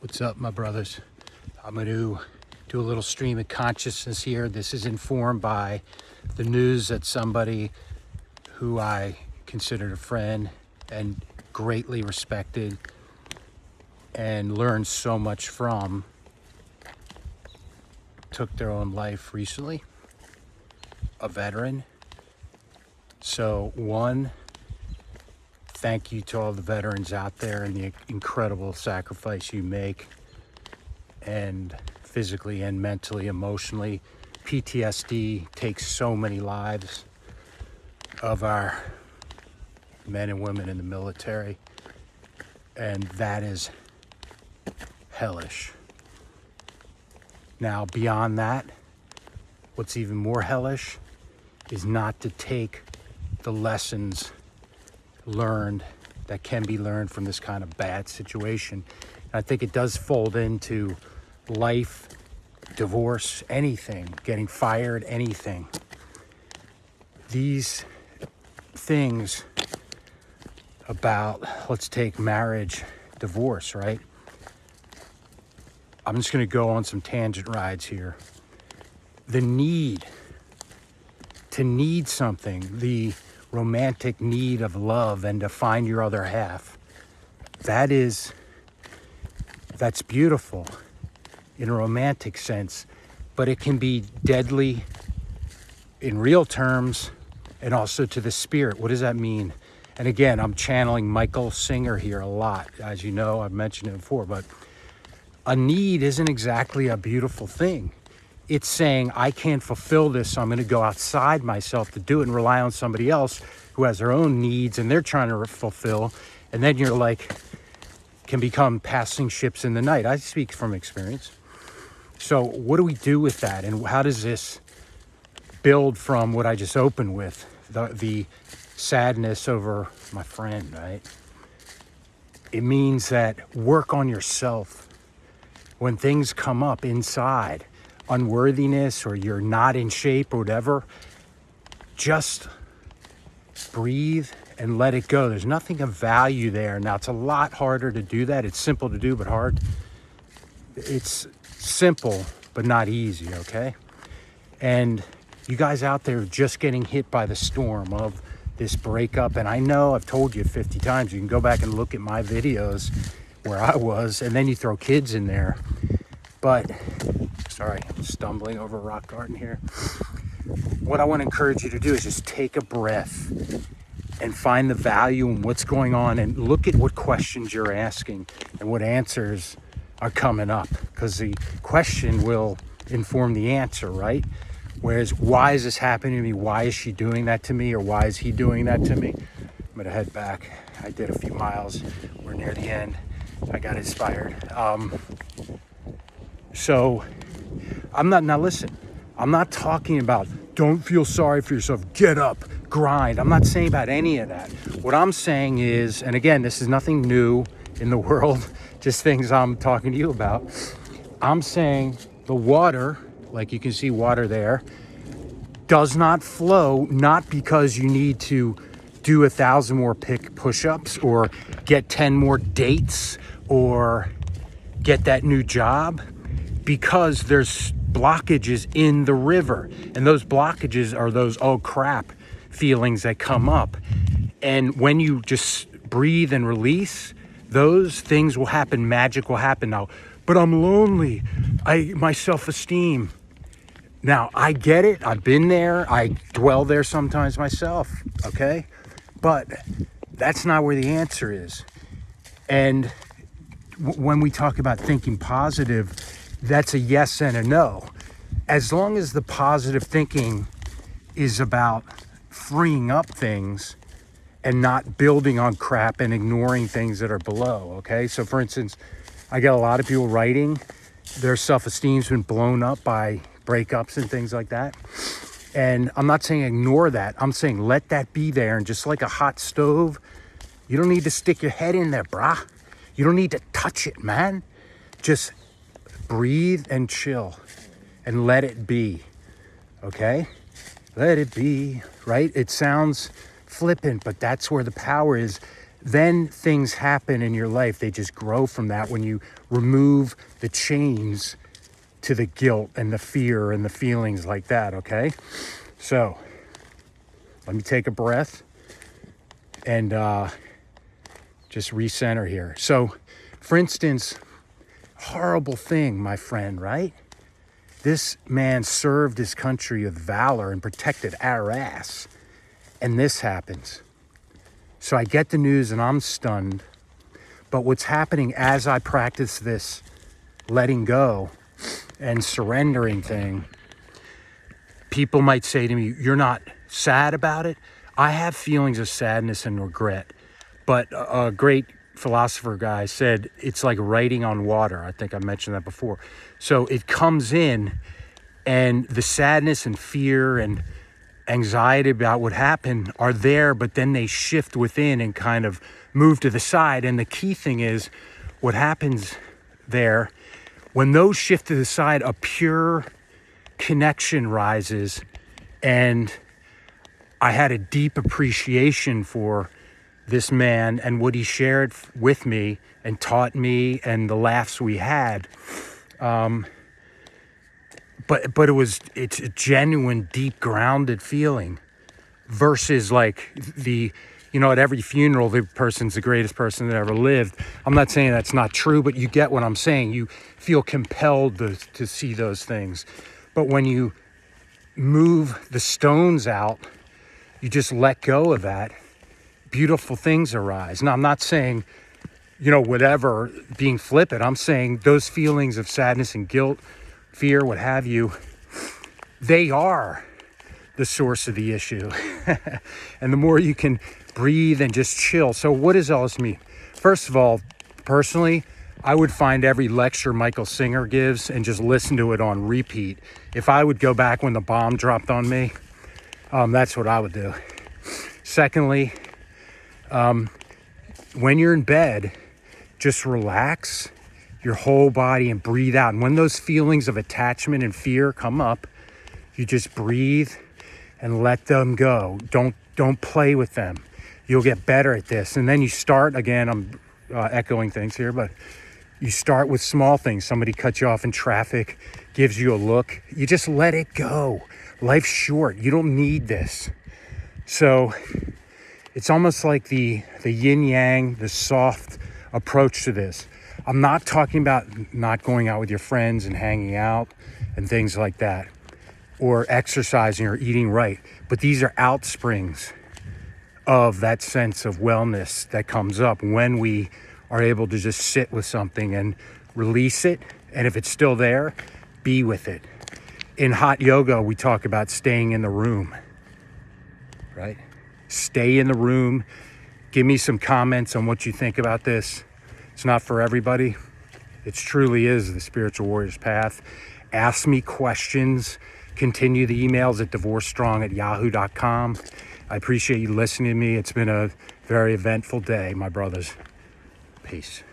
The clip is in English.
What's up, my brothers? I'm going to do a little stream of consciousness here. This is informed by the news that somebody who I considered a friend and greatly respected and learned so much from took their own life recently, a veteran. So one, thank you to all the veterans out there and the incredible sacrifice you make, and physically and mentally, emotionally. PTSD takes so many lives of our men and women in the military, and that is hellish. Now, beyond that, what's even more hellish is not to take the lessons learned that can be learned from this kind of bad situation. I think it does fold into life, divorce, anything, getting fired, anything. These things about, let's take marriage, divorce, right? I'm just going to go on some tangent rides here. The need to need something, the romantic need of love and to find your other half, that's beautiful in a romantic sense, but it can be deadly in real terms and also to the spirit. What does that mean? And again, I'm channeling Michael Singer here a lot. As you know, I've mentioned it before, but a need isn't exactly a beautiful thing. It's saying, I can't fulfill this, so I'm going to go outside myself to do it and rely on somebody else who has their own needs and they're trying to fulfill. And then you're like, can become passing ships in the night. I speak from experience. So what do we do with that? And how does this build from what I just opened with? The sadness over my friend, right? It means that work on yourself. When things come up inside, unworthiness or you're not in shape or whatever, just breathe and let it go. There's nothing of value there. Now, it's a lot harder to do that. It's simple to do, but hard. It's simple, but not easy, okay? And you guys out there just getting hit by the storm of this breakup, and I know I've told you 50 times, you can go back and look at my videos where I was, and then you throw kids in there. But, sorry, I'm stumbling over a rock garden here. What I want to encourage you to do is just take a breath and find the value in what's going on and look at what questions you're asking and what answers are coming up, because the question will inform the answer, right? Whereas, why is this happening to me? Why is she doing that to me? Or why is he doing that to me? I'm going to head back. I did a few miles. We're near the end. I got inspired. So now listen, I'm not talking about don't feel sorry for yourself, get up, grind. I'm not saying about any of that. What I'm saying is, and again, this is nothing new in the world, just things I'm talking to you about. I'm saying the water, like you can see water there, does not flow, not because you need to do 1,000 more push-ups or get 10 more dates or get that new job, because there's blockages in the river. And those blockages are those oh crap feelings that come up. And when you just breathe and release, those things will happen, magic will happen. Now, but I'm lonely, my self-esteem. Now, I get it, I've been there, I dwell there sometimes myself, okay? But that's not where the answer is. And when we talk about thinking positive, that's a yes and a no. As long as the positive thinking is about freeing up things and not building on crap and ignoring things that are below, okay? So for instance, I get a lot of people writing, their self-esteem's been blown up by breakups and things like that. And I'm not saying ignore that. I'm saying let that be there. And just like a hot stove, you don't need to stick your head in there, brah. You don't need to touch it, man. Just breathe and chill and let it be, okay? Let it be, right? It sounds flippant, but that's where the power is. then things happen in your life. They just grow from that when you remove the chains to the guilt and the fear and the feelings like that, okay? So let me take a breath and just recenter here. So, for instance, horrible thing, my friend, right? This man served his country with valor and protected our ass. And this happens. So I get the news and I'm stunned. But what's happening as I practice this letting go and surrendering thing, people might say to me, you're not sad about it? I have feelings of sadness and regret. But a great philosopher guy said it's like writing on water. I think I mentioned that before. So it comes in, and the sadness and fear and anxiety about what happened are there, but then they shift within and kind of move to the side. And the key thing is what happens there, when those shift to the side, a pure connection rises. And I had a deep appreciation for this man and what he shared with me and taught me and the laughs we had. But it's a genuine, deep, grounded feeling versus like at every funeral, the person's the greatest person that ever lived. I'm not saying that's not true, but you get what I'm saying. You feel compelled to see those things. But when you move the stones out, you just let go of that, beautiful things arise. Now, I'm not saying, whatever, being flippant. I'm saying those feelings of sadness and guilt, fear, what have you, they are the source of the issue. And the more you can breathe and just chill. So what does all this mean? First of all, personally, I would find every lecture Michael Singer gives and just listen to it on repeat. If I would go back when the bomb dropped on me, that's what I would do. Secondly, when you're in bed, just relax your whole body and breathe out. And when those feelings of attachment and fear come up, you just breathe and let them go. Don't play with them. You'll get better at this. And then you start, again, I'm echoing things here, but you start with small things. Somebody cuts you off in traffic, gives you a look. You just let it go. Life's short. You don't need this. So it's almost like the yin yang, the soft approach to this. I'm not talking about not going out with your friends and hanging out and things like that, or exercising or eating right. But these are outsprings of that sense of wellness that comes up when we are able to just sit with something and release it. And if it's still there, be with it. In hot yoga, we talk about staying in the room, right? Stay in the room. Give me some comments on what you think about this. It's not for everybody. It truly is the spiritual warrior's path. Ask me questions. Continue the emails at divorcestrong@yahoo.com. I appreciate you listening to me. It's been a very eventful day, my brothers. Peace.